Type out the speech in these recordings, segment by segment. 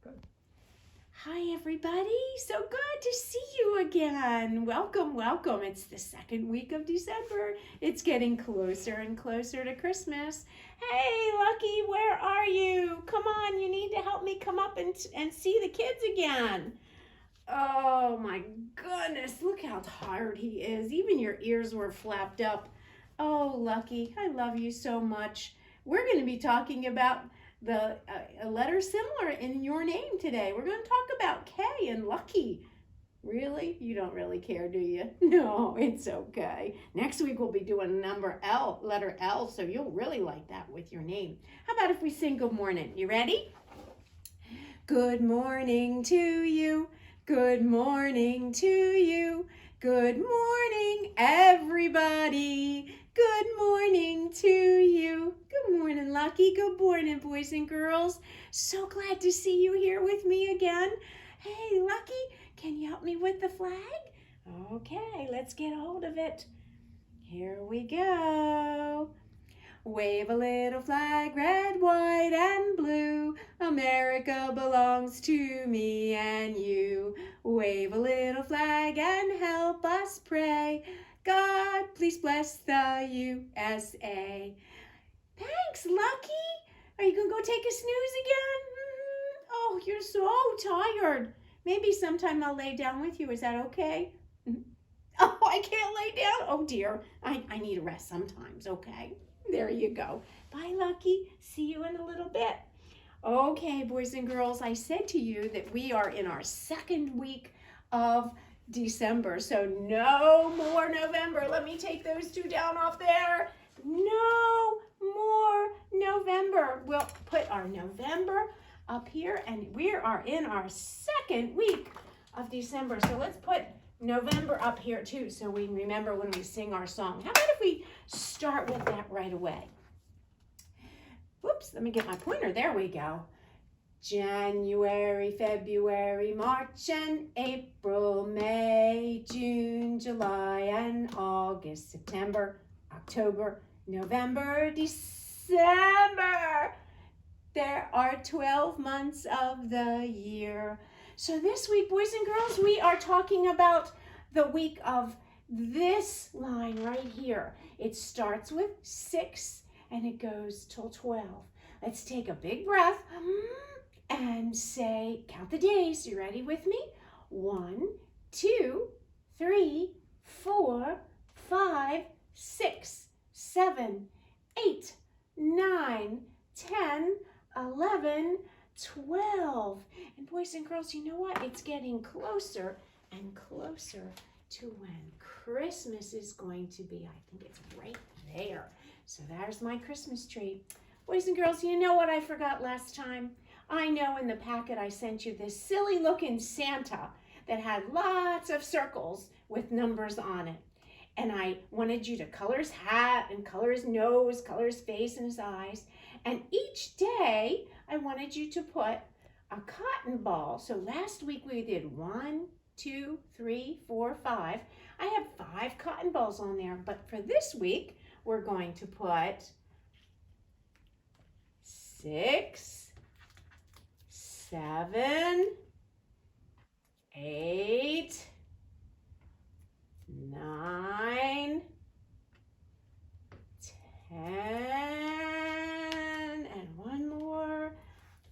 Good. Hi, everybody. So good to see you again. Welcome, welcome. It's the second week of December. It's getting closer and closer to Christmas. Hey, Lucky, where are you? Come on, you need to help me come up and see the kids again. Oh, my goodness. Look how tired he is. Even your ears were flapped up. Oh, Lucky, I love you so much. We're going to be talking about a letter similar in your name today. We're going to talk about K and Lucky. Really? You don't really care, do you? No, it's okay. Next week we'll be doing number L, letter L, so you'll really like that with your name. How about if we sing good morning? You ready? Good morning to you. Good morning to you. Good morning, everybody. Good morning to you. Good morning, Lucky. Good morning, boys and girls. So glad to see you here with me again. Hey, Lucky, can you help me with the flag? Okay, let's get a hold of it. Here we go. Wave a little flag, red, white, and blue. America belongs to me and you. Wave a little flag and help us pray. God, please bless the USA. Thanks, Lucky. Are you going to go take a snooze again? Oh, you're so tired. Maybe sometime I'll lay down with you. Is that okay? Oh, I can't lay down. Oh, dear. I need a rest sometimes, okay? There you go. Bye, Lucky. See you in a little bit. Okay, boys and girls, I said to you that we are in our second week of December, so no more November. Let me take those two down off there. No more November. We'll put our November up here, and we are in our second week of December. So let's put November up here too, so we remember when we sing our song. How about if we start with that right away? Whoops, let me get my pointer. There we go. January, February, March and April, May, June, July and August, September, October, November, December. There are 12 months of the year. So this week, boys and girls, we are talking about the week of this line right here. It starts with 6 and it goes till 12. Let's take a big breath and say, count the days. You ready with me? 1, 2, 3, 4, 5, 6, 7, 8, 9, 10, 11, 12. And boys and girls, you know what? It's getting closer and closer to when Christmas is going to be. I think it's right there. So there's my Christmas tree. Boys and girls, you know what I forgot last time? I know in the packet I sent you this silly looking Santa that had lots of circles with numbers on it. And I wanted you to color his hat and color his nose, color his face and his eyes. And each day I wanted you to put a cotton ball. So last week we did 1, 2, 3, 4, 5. I have 5 cotton balls on there. But for this week, we're going to put 6, 7, 8, 9, 10, and one more,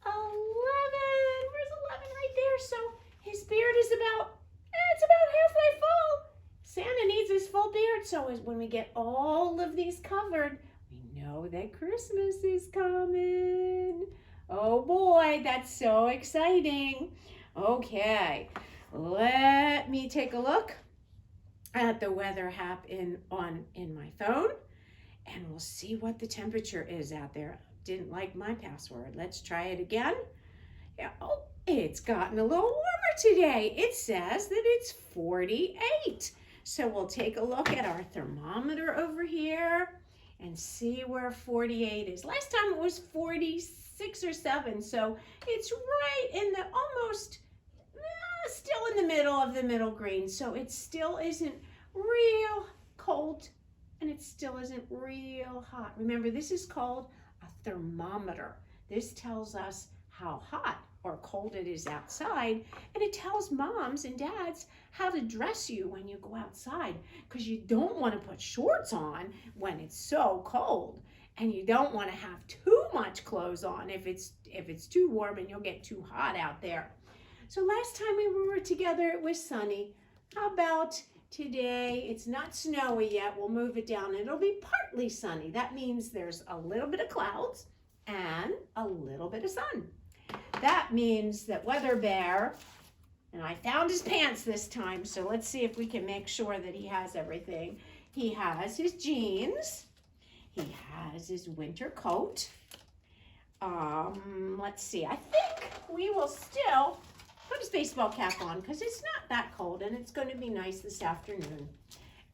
11. Where's 11? Right there. So his beard is it's about halfway full. Santa needs his full beard, so when we get all of these covered, we know that Christmas is coming. Oh boy, that's so exciting. Okay, let me take a look at the weather app in my phone, and we'll see what the temperature is out there. Didn't like my password. Let's try it again. Yeah, oh, it's gotten a little warmer today. It says that it's 48. So we'll take a look at our thermometer over here and see where 48 is. Last time it was 46 or 7, so it's right in the almost, still in the middle of the middle green. So it still isn't real cold and it still isn't real hot. Remember, this is called a thermometer. This tells us how hot or cold it is outside. And it tells moms and dads how to dress you when you go outside, because you don't want to put shorts on when it's so cold. And you don't want to have too much clothes on if it's too warm and you'll get too hot out there. So last time we were together, it was sunny. How about today? It's not snowy yet. We'll move it down. It'll be partly sunny. That means there's a little bit of clouds and a little bit of sun. That means that Weather Bear, and I found his pants this time, so let's see if we can make sure that he has everything. He has his jeans. He has his winter coat. Let's see. I think we will still put his baseball cap on because it's not that cold and it's going to be nice this afternoon.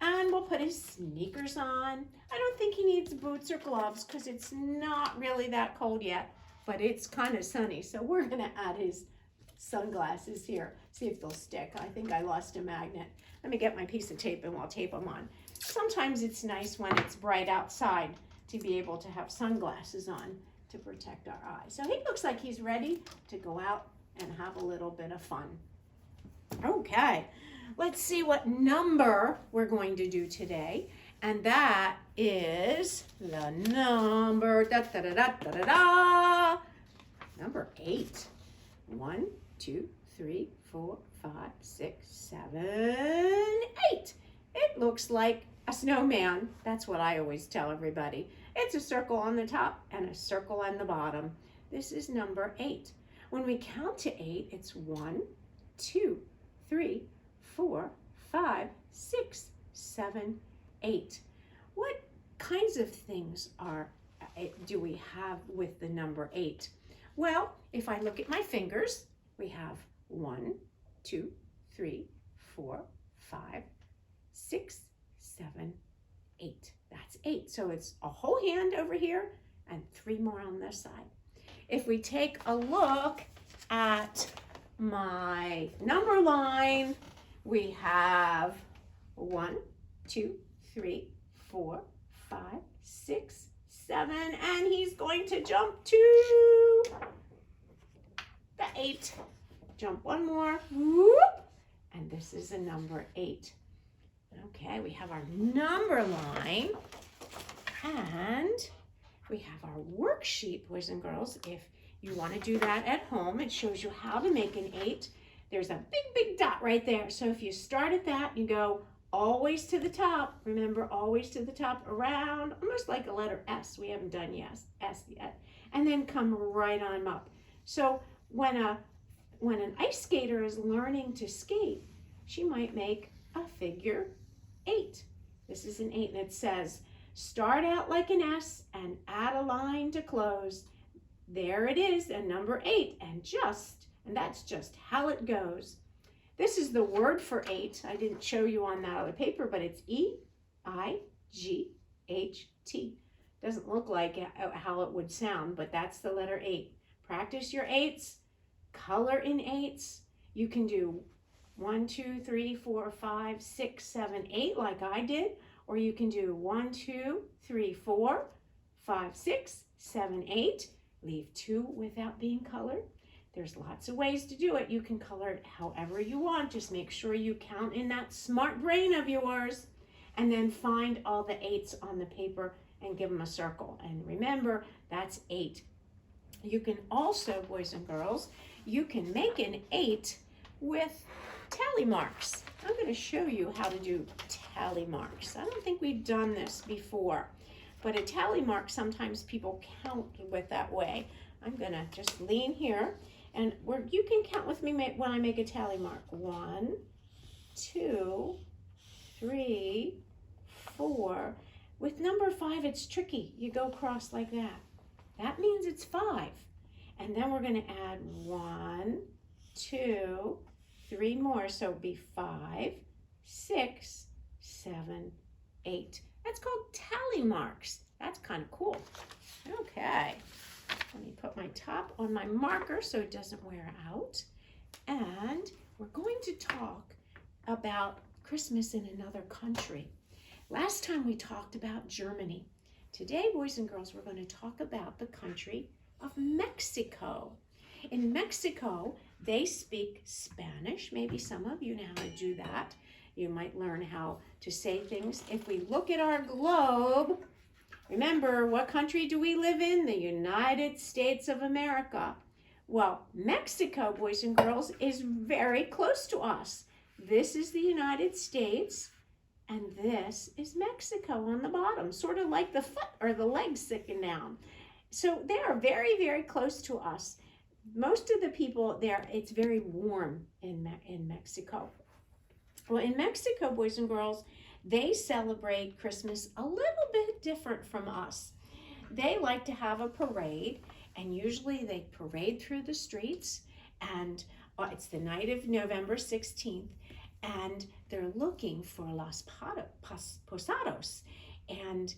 And we'll put his sneakers on. I don't think he needs boots or gloves because it's not really that cold yet, but it's kind of sunny. So we're going to add his sunglasses here. See if they'll stick. I think I lost a magnet. Let me get my piece of tape and we'll tape them on. Sometimes it's nice when it's bright outside to be able to have sunglasses on to protect our eyes. So he looks like he's ready to go out and have a little bit of fun. Okay, let's see what number we're going to do today. And that is the number, number 8. 1, 2, 3, 4, 5, 6, 7, 8. It looks like a snowman. That's what I always tell everybody. It's a circle on the top and a circle on the bottom. This is number 8. When we count to 8, it's 1, 2, 3, 4, 5, 6, 7, 8. What kinds of things do we have with the number 8? Well, if I look at my fingers, we have 1, 2, 3, 4, 5, 6, 7, 8. That's 8. So it's a whole hand over here and 3 more on this side. If we take a look at my number line, we have 1, 2, 3, 4, 5, 6, 7, and he's going to jump to the 8. Jump one more, whoop, and this is a number 8. Okay, we have our number line, and we have our worksheet, boys and girls. If you want to do that at home, it shows you how to make an 8. There's a big, big dot right there. So if you start at that, you go always to the top. Remember, always to the top, around, almost like a letter S. We haven't done S yet. And then come right on up. So when an ice skater is learning to skate, she might make a figure 8. This is an 8, and it says, start out like an S and add a line to close. There it is, a number 8, and that's just how it goes. This is the word for 8. I didn't show you on that other paper, but it's E-I-G-H-T. Doesn't look like how it would sound, but that's the letter 8. Practice your 8s, color in 8s. You can do 1, 2, 3, 4, 5, 6, 7, 8 like I did, or you can do 1, 2, 3, 4, 5, 6, 7, 8. Leave 2 without being colored. There's lots of ways to do it. You can color it however you want. Just make sure you count in that smart brain of yours, and then find all the 8s on the paper and give them a circle. And remember, that's 8. You can also, boys and girls, you can make an 8 with tally marks. I'm going to show you how to do tally marks. I don't think we've done this before, but a tally mark, sometimes people count with that way. I'm going to just lean here, and you can count with me when I make a tally mark. 1, 2, 3, 4. With number 5, it's tricky. You go across like that. That means it's 5. And then we're going to add 1, 2, 3 more. So it'll be 5, 6, 7, 8. That's called tally marks. That's kind of cool. Okay. Let me put my top on my marker so it doesn't wear out. And we're going to talk about Christmas in another country. Last time we talked about Germany. Today, boys and girls, we're going to talk about the country of Mexico. In Mexico, they speak Spanish. Maybe some of you know how to do that. You might learn how to say things. If we look at our globe, remember, what country do we live in? The United States of America. Well, Mexico, boys and girls, is very close to us. This is the United States, and this is Mexico on the bottom, sort of like the foot or the leg sticking down. So they are very, very close to us. Most of the people there, it's very warm in Mexico. Well, in Mexico, boys and girls, they celebrate Christmas a little bit different from us. They like to have a parade, and usually they parade through the streets, and it's the night of November 16th, and they're looking for Los Posados. And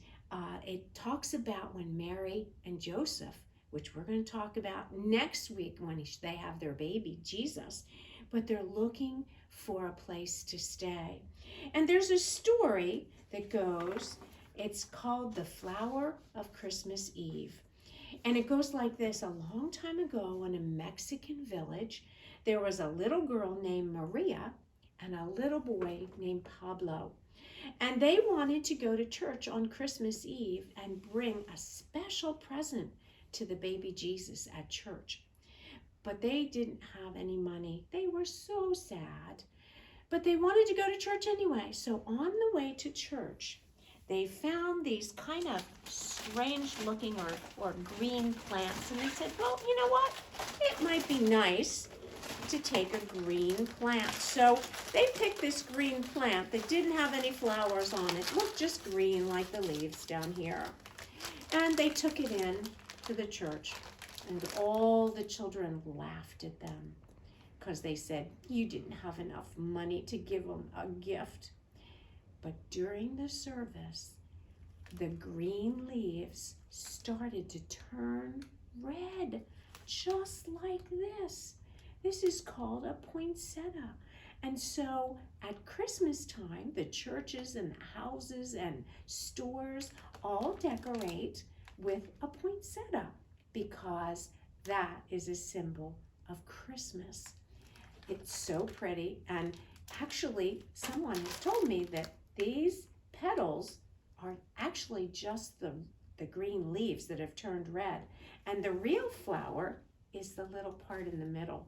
it talks about when Mary and Joseph, which we're going to talk about next week when they have their baby, Jesus, but they're looking for a place to stay. And there's a story that goes, it's called The Flower of Christmas Eve. And it goes like this. A long time ago in a Mexican village, there was a little girl named Maria and a little boy named Pablo. And they wanted to go to church on Christmas Eve and bring a special present to the baby Jesus at church. But they didn't have any money. They were so sad. But they wanted to go to church anyway. So on the way to church, they found these kind of strange looking or green plants. And they said, well, you know what? It might be nice to take a green plant. So they picked this green plant that didn't have any flowers on it. Looked just green like the leaves down here. And they took it in to the church. And all the children laughed at them because they said, you didn't have enough money to give them a gift. But during the service, the green leaves started to turn red, just like this. This is called a poinsettia. And so at Christmas time, the churches and the houses and stores all decorate with a poinsettia because that is a symbol of Christmas. It's so pretty. And actually, someone has told me that these petals are actually just the green leaves that have turned red. And the real flower is the little part in the middle.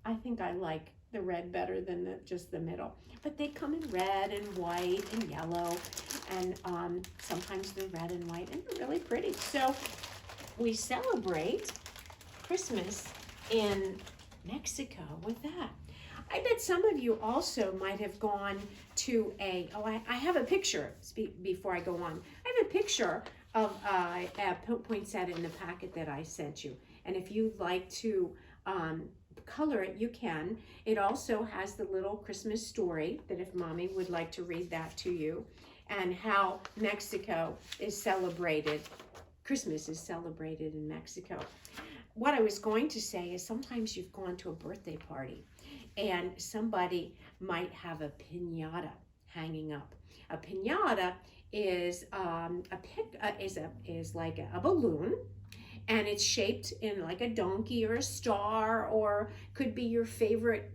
I think I like the red better than just the middle. But they come in red and white and yellow. And sometimes they're red and white, and they're really pretty. So we celebrate Christmas in Mexico with that. I bet some of you also might have gone to I have a picture, before I go on. I have a picture of a poinsettia in the packet that I sent you. And if you'd like to color it, you can. It also has the little Christmas story that if Mommy would like to read that to you, and how Mexico is celebrated. Christmas is celebrated in Mexico. What I was going to say is sometimes you've gone to a birthday party and somebody might have a piñata hanging up. A piñata is like a balloon, and it's shaped in like a donkey or a star, or could be your favorite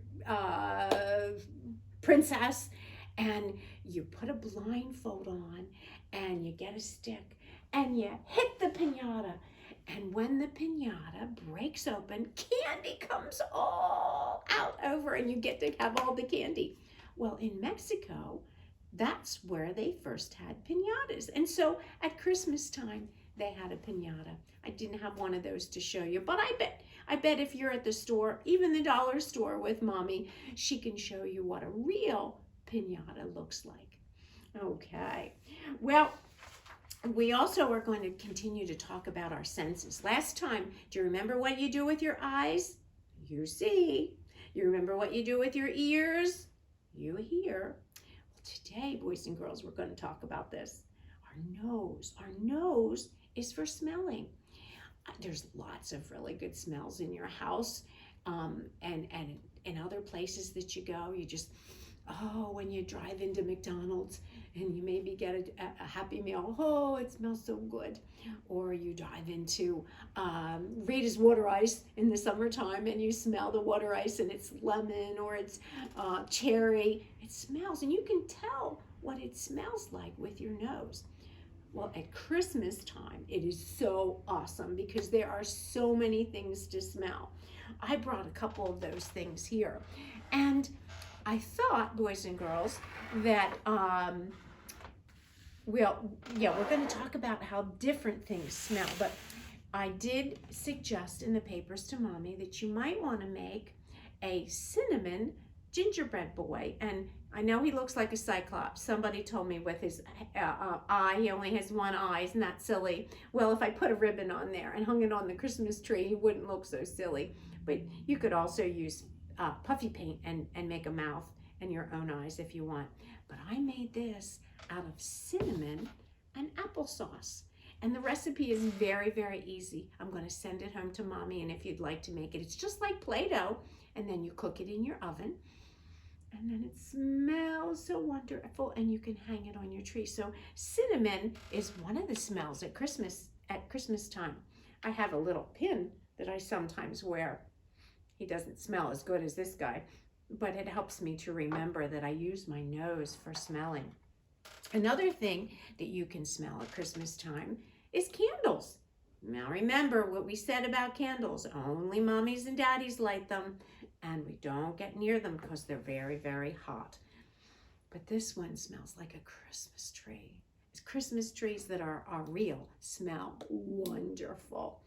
princess. And you put a blindfold on, and you get a stick, and you hit the piñata. And when the piñata breaks open, candy comes all out over, and you get to have all the candy. Well, in Mexico, that's where they first had piñatas. And so at Christmas time, they had a piñata. I didn't have one of those to show you, but I bet if you're at the store, even the dollar store with Mommy, she can show you what a real piñata looks like. Okay, well, we also are going to continue to talk about our senses. Last time, do you remember what you do with your eyes? You see. You remember what you do with your ears? You hear. Well, today, boys and girls, we're going to talk about this. Our nose. Our nose is for smelling. There's lots of really good smells in your house, and in other places that you go. You just Oh, when you drive into McDonald's and you maybe get a Happy Meal, oh, it smells so good. Or you drive into Rita's Water Ice in the summertime and you smell the water ice and it's lemon or it's cherry. It smells, and you can tell what it smells like with your nose. Well, at Christmas time, it is so awesome because there are so many things to smell. I brought a couple of those things here. And I thought, boys and girls, that, we're going to talk about how different things smell. But I did suggest in the papers to Mommy that you might want to make a cinnamon gingerbread boy. And I know he looks like a cyclops. Somebody told me with his eye, he only has one eye. Isn't that silly? Well, if I put a ribbon on there and hung it on the Christmas tree, he wouldn't look so silly. But you could also use puffy paint and make a mouth and your own eyes if you want. But I made this out of cinnamon and applesauce. And the recipe is very, very easy. I'm going to send it home to Mommy, and if you'd like to make it, it's just like Play-Doh, and then you cook it in your oven. And then it smells so wonderful, and you can hang it on your tree. So cinnamon is one of the smells at Christmas time. I have a little pin that I sometimes wear. He doesn't smell as good as this guy, but it helps me to remember that I use my nose for smelling. Another thing that you can smell at Christmas time is candles. Now remember what we said about candles. Only mommies and daddies light them, and we don't get near them because they're very, very hot. But this one smells like a Christmas tree. Christmas trees that are real smell wonderful.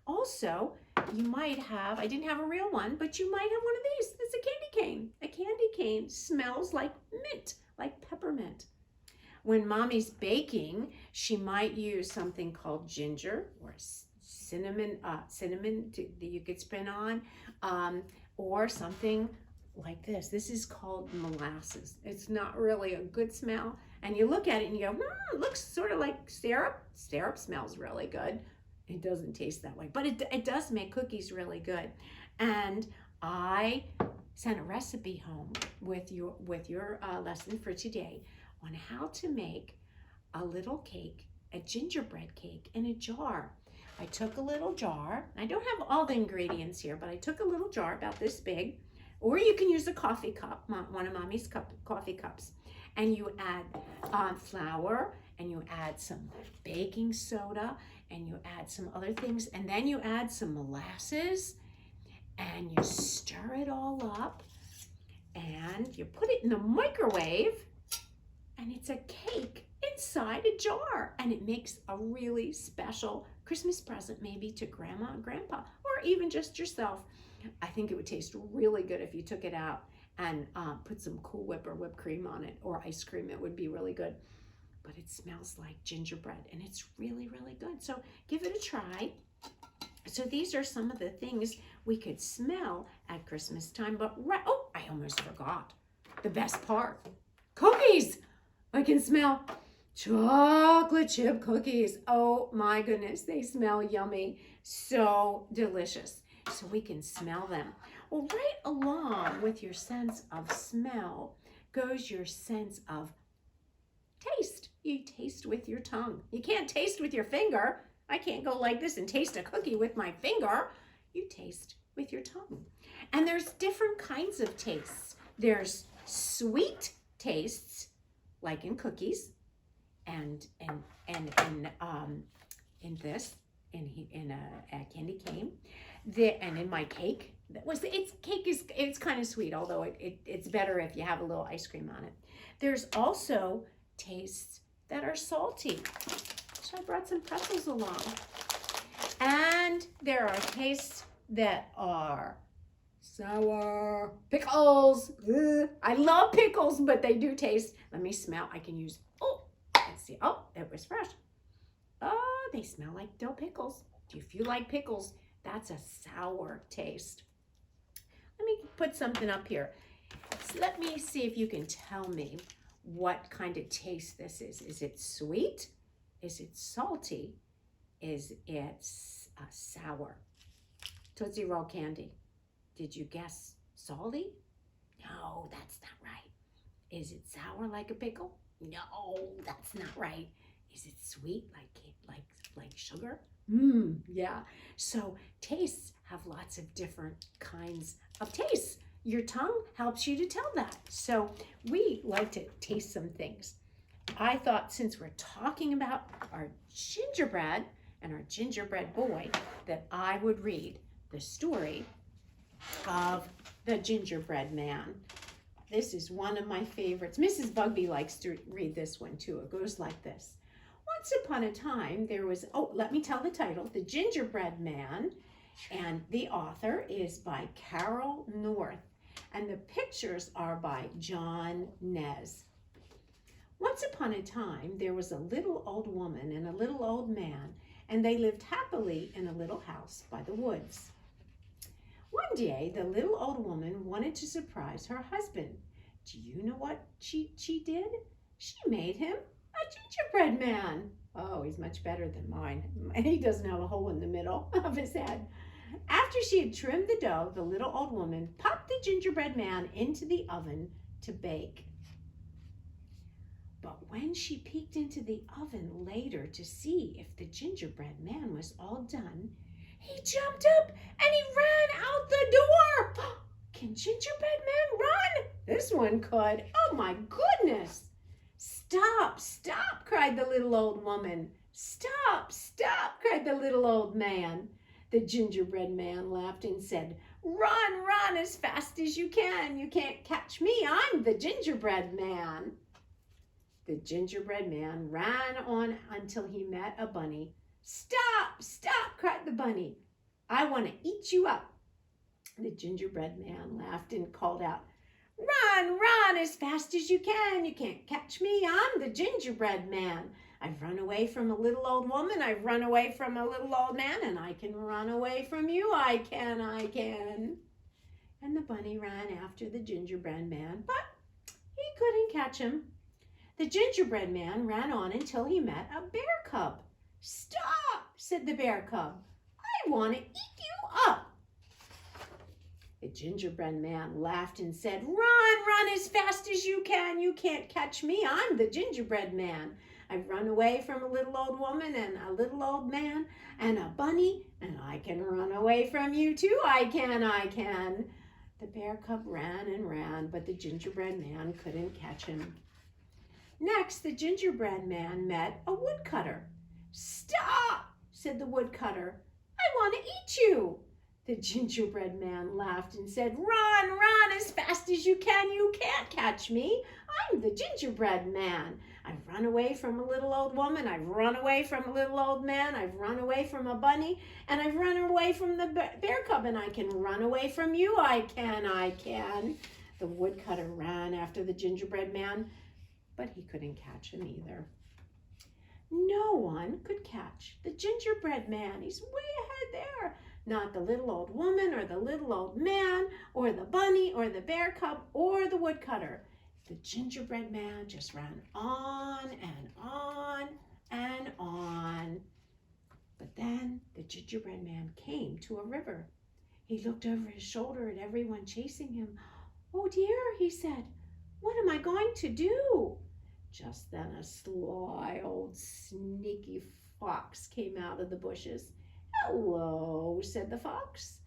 Also, you might have, I didn't have a real one, but you might have one of these. It's a candy cane. A candy cane smells like mint, like peppermint. When Mommy's baking, she might use something called ginger or cinnamon that you could spin on, or something like this. This is called molasses. It's not really a good smell. And you look at it and you go, it looks sort of like syrup. Syrup smells really good. It doesn't taste that way, but it does make cookies really good. And I sent a recipe home with your lesson for today on how to make a little cake, a gingerbread cake in a jar. I took a little jar. I don't have all the ingredients here, but I took a little jar about this big, or you can use a coffee cup, one of Mommy's coffee cups. And you add flour, and you add some baking soda, and you add some other things, and then you add some molasses, and you stir it all up, and you put it in the microwave, and it's a cake inside a jar, and it makes a really special Christmas present, maybe to Grandma and Grandpa, or even just yourself. I think it would taste really good if you took it out and put some Cool Whip or whipped cream on it, or ice cream. It would be really good. But it smells like gingerbread, and it's really, really good. So give it a try. So these are some of the things we could smell at Christmas time. But oh, I almost forgot the best part. Cookies! I can smell chocolate chip cookies. Oh my goodness, they smell yummy. So delicious. So we can smell them. Well, right along with your sense of smell goes your sense of taste. You taste with your tongue. You can't taste with your finger. I can't go like this and taste a cookie with my finger. You taste with your tongue. And there's different kinds of tastes. There's sweet tastes, like in cookies, and in a candy cane, and in my cake. It's kind of sweet, although it's better if you have a little ice cream on it. There's also tastes that are salty. So I brought some pretzels along. And there are tastes that are sour. Pickles. Ugh. I love pickles, but they do taste. Let me smell. I can use, let's see. Oh, it was fresh. Oh, they smell like dill pickles. If you like pickles, that's a sour taste. Let me put something up here. So let me see if you can tell me what kind of taste this is. Is it sweet? Is it salty? Is it sour? Tootsie Roll candy. Did you guess salty? No, that's not right. Is it sour like a pickle? No, that's not right. Is it sweet like sugar? Yeah. So tastes have lots of different kinds of tastes. Your tongue helps you to tell that. So we like to taste some things. I thought since we're talking about our gingerbread and our gingerbread boy, that I would read the story of the gingerbread man. This is one of my favorites. Mrs. Bugby likes to read this one too. It goes like this. Once upon a time, there was, let me tell the title, The Gingerbread Man, and the author is by Carol North, and the pictures are by John Nez. Once upon a time, there was a little old woman and a little old man, and they lived happily in a little house by the woods. One day, the little old woman wanted to surprise her husband. Do you know what she did? She made him a gingerbread man. Oh, he's much better than mine. He doesn't have a hole in the middle of his head. After she had trimmed the dough, the little old woman popped the gingerbread man into the oven to bake. But when she peeked into the oven later to see if the gingerbread man was all done, he jumped up and he ran out the door. Can gingerbread man run? This one could. Oh my goodness. Stop, stop, cried the little old woman. Stop, stop, cried the little old man. The gingerbread man laughed and said, Run, run as fast as you can. You can't catch me. I'm the gingerbread man. The gingerbread man ran on until he met a bunny. Stop, stop, cried the bunny. I want to eat you up. The gingerbread man laughed and called out, Run, run as fast as you can. You can't catch me. I'm the gingerbread man. I've run away from a little old woman. I've run away from a little old man, and I can run away from you. I can. And the bunny ran after the gingerbread man, but he couldn't catch him. The gingerbread man ran on until he met a bear cub. Stop, said the bear cub. I want to eat you up. The gingerbread man laughed and said, Run as fast as you can. You can't catch me. I'm the gingerbread man. I've run away from a little old woman and a little old man and a bunny, and I can run away from you too. I can. The bear cub ran and ran, but the gingerbread man couldn't catch him. Next, the gingerbread man met a woodcutter. Stop, said the woodcutter. I want to eat you. The gingerbread man laughed and said, Run as fast as you can. You can't catch me. I'm the gingerbread man. I've run away from a little old woman. I've run away from a little old man. I've run away from a bunny. And I've run away from the bear cub. And I can run away from you. I can. The woodcutter ran after the gingerbread man, but he couldn't catch him either. No one could catch the gingerbread man. He's way ahead there. Not the little old woman or the little old man or the bunny or the bear cub or the woodcutter. The gingerbread man just ran on and on and on. But then the gingerbread man came to a river. He looked over his shoulder at everyone chasing him. Oh dear, he said, what am I going to do? Just then a sly old sneaky fox came out of the bushes. Hello, said the fox.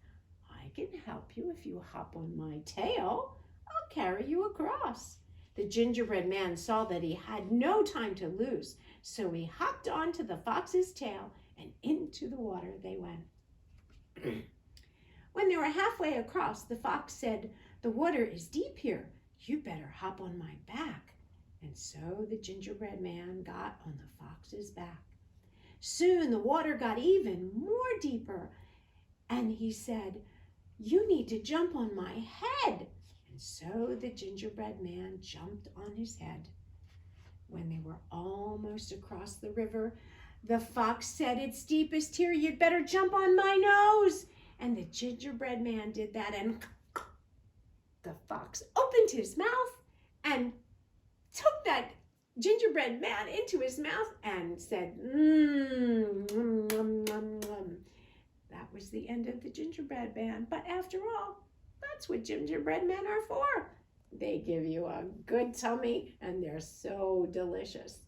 I can help you if you hop on my tail. I'll carry you across. The gingerbread man saw that he had no time to lose, so he hopped onto the fox's tail and into the water they went. When they were halfway across, the fox said, The water is deep here. You better hop on my back. And so the gingerbread man got on the fox's back. Soon the water got even more deeper, and he said, You need to jump on my head. And so the gingerbread man jumped on his head. When they were almost across the river, the fox said, It's deepest here. You'd better jump on my nose. And the gingerbread man did that, and the fox opened his mouth and took that gingerbread man into his mouth and said, That was the end of the gingerbread man. But after all, that's what gingerbread men are for. They give you a good tummy, and they're so delicious.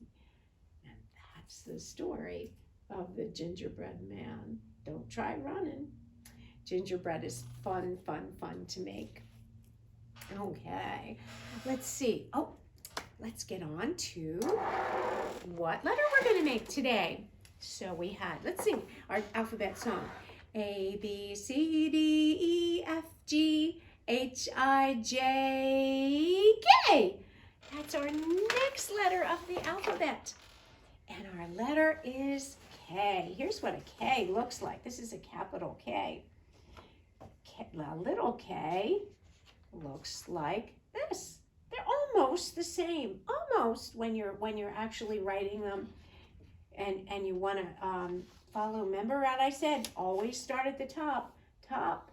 And that's the story of the gingerbread man. Don't try running. Gingerbread is fun, fun, fun to make. Okay, let's see. Oh, let's get on to what letter we're going to make today. So we had, let's sing our alphabet song. A, B, C, D, E, F, G, H, I, J, K. That's our next letter of the alphabet. And our letter is K. Here's what a K looks like. This is a capital K. A little K looks like this. They're almost the same. Almost when you're actually writing them, and you want to follow. Remember what I said? Always start at the top. Top,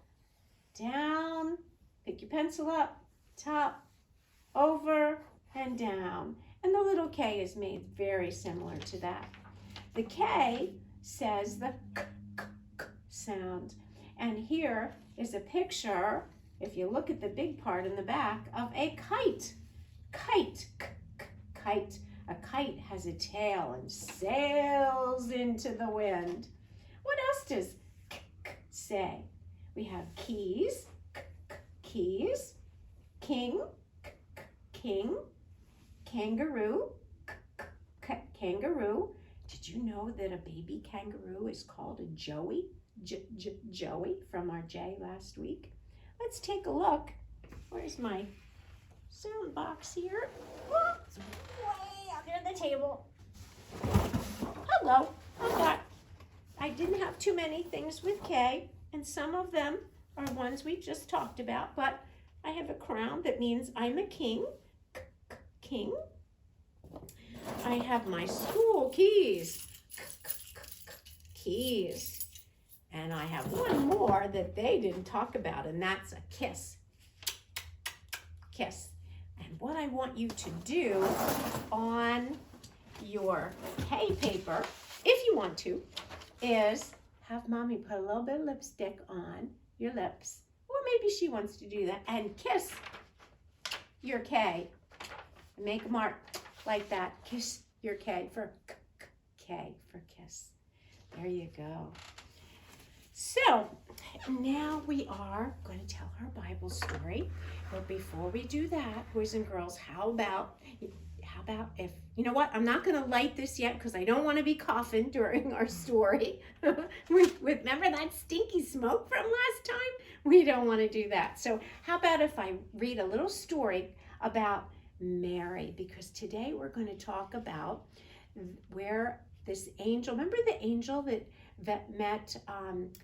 down. Pick your pencil up. Top, over, and down. And the little K is made very similar to that. The K says the k, k, k sound. And here is a picture, if you look at the big part in the back, of a kite. Kite, k, k, kite. A kite has a tail and sails into the wind. What else does k, k say? We have keys, k, k, keys, king, k, k, king, kangaroo, k, k, k, kangaroo. Did you know that a baby kangaroo is called a joey? Joey from our J last week. Let's take a look. Where's my sound box here? Oh, it's way under the table. Hello. I didn't have too many things with K, and some of them are ones we just talked about, but I have a crown that means I'm a king. King. I have my school keys. Keys. And I have one more that they didn't talk about, and that's a kiss. Kiss. And what I want you to do on your K paper, if you want to, is have Mommy put a little bit of lipstick on your lips. Or maybe she wants to do that. And kiss your K. Make a mark like that. Kiss your K for K for kiss. There you go. So now we are going to tell our Bible story. But before we do that, boys and girls, how about if, you know what, I'm not going to light this yet because I don't want to be coughing during our story. Remember that stinky smoke from last time? We don't want to do that. So how about if I read a little story about Mary, because today we're going to talk about where this angel, remember the angel that met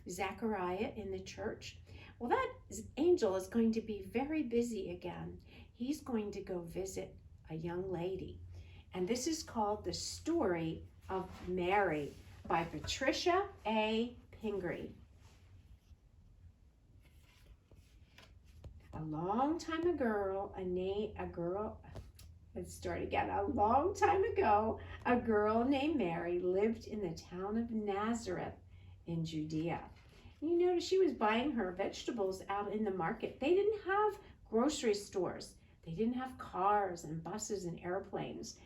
Zechariah in the church? Well, that angel is going to be very busy again. He's going to go visit a young lady. And this is called The Story of Mary by Patricia A. Pingree. A long time ago, let's start again. A long time ago, a girl named Mary lived in the town of Nazareth in Judea. You notice she was buying her vegetables out in the market. They didn't have grocery stores. They didn't have cars and buses and airplanes.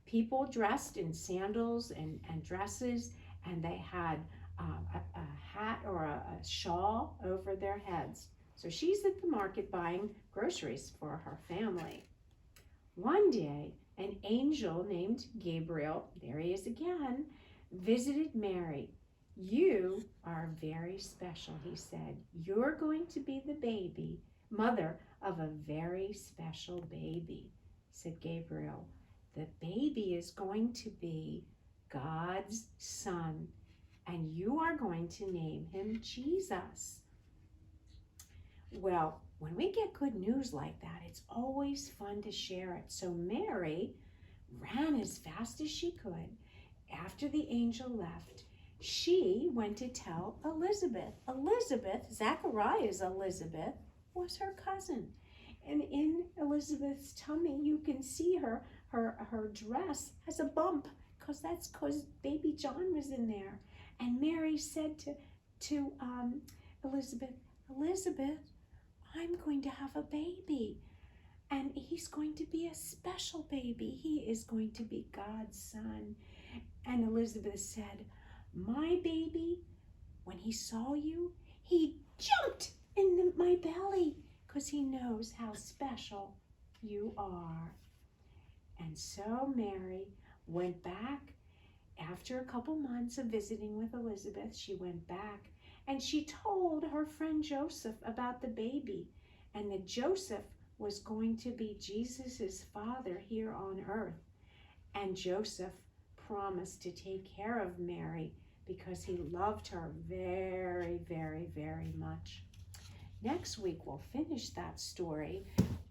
People dressed in sandals and dresses, and they had a hat or a shawl over their heads. So she's at the market buying groceries for her family. One day, an angel named Gabriel, there he is again, visited Mary. You are very special, he said. You're going to be the mother of a very special baby, said Gabriel. The baby is going to be God's son, and you are going to name him Jesus. Well, when we get good news like that, it's always fun to share it. So Mary ran as fast as she could. After the angel left, she went to tell Elizabeth. Zechariah's Elizabeth, was her cousin. And in Elizabeth's tummy, you can see her dress has a bump, because that's because baby John was in there. And Mary said to Elizabeth, I'm going to have a baby. And he's going to be a special baby. He is going to be God's son. And Elizabeth said, my baby, when he saw you, he jumped in my belly because he knows how special you are. And so Mary went back. After a couple months of visiting with Elizabeth, she went back and she told her friend Joseph about the baby and that Joseph was going to be Jesus's father here on earth. And Joseph promised to take care of Mary because he loved her very, very, very much. Next week, we'll finish that story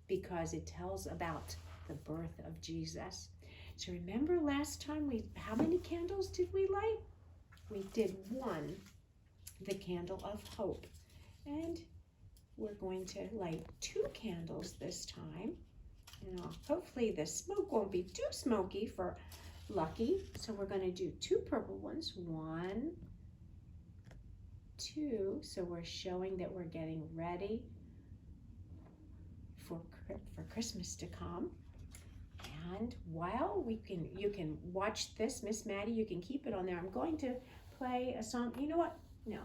because it tells about the birth of Jesus. So remember last time, how many candles did we light? We did one, the candle of hope. And we're going to light 2 candles this time. Hopefully the smoke won't be too smoky for Lucky. So we're going to do 2 purple ones. 1, 2. So we're showing that we're getting ready for Christmas to come. And while you can watch this, Miss Maddie, you can keep it on there. I'm going to play a song. You know what? No.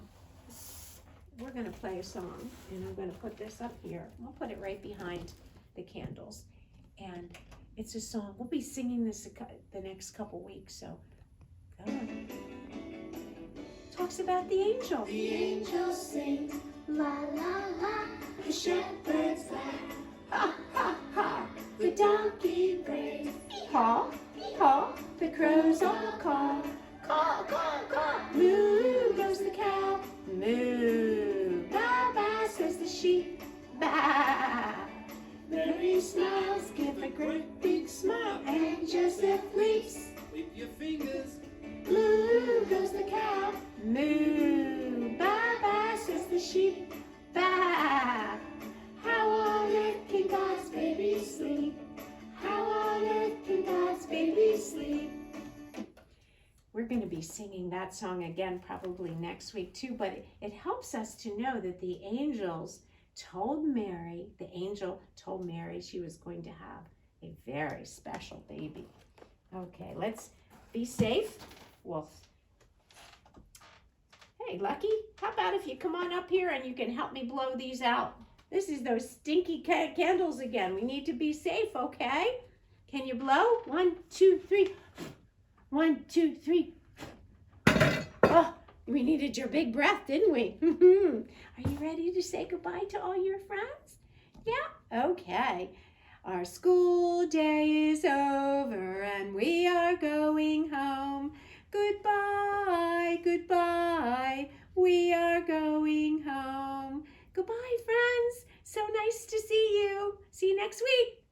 We're going to play a song, and I'm going to put this up here. I'll put it right behind the candles. And it's a song. We'll be singing this the next couple weeks, so go on. Talks about the angel. The angel sings, la la la, the shepherds laugh, ha ha ha, the donkey brays, Hee-haw, hee-haw, the crows all caw, caw, caw, caw. moo goes the cow, moo, ba ba says the sheep, ba. Mary smiles, give a great big smile, and Joseph leaps with your fingers. Moo goes the cow, moo, ba ba says the sheep, ba. How on earth can God's baby sleep? How on earth can God's baby sleep? We're going to be singing that song again probably next week too, but it helps us to know that the angel told Mary she was going to have a very special baby. Okay, let's be safe. Well, hey, Lucky, how about if you come on up here and you can help me blow these out? This is those stinky candles again. We need to be safe, okay? Can you blow? 1, 2, 3. 1, 2, 3. Oh, we needed your big breath, didn't we? Are you ready to say goodbye to all your friends? Yeah? Okay. Our school day is over and we are going home. Goodbye, goodbye. We are going home. Goodbye, friends. So nice to see you. See you next week.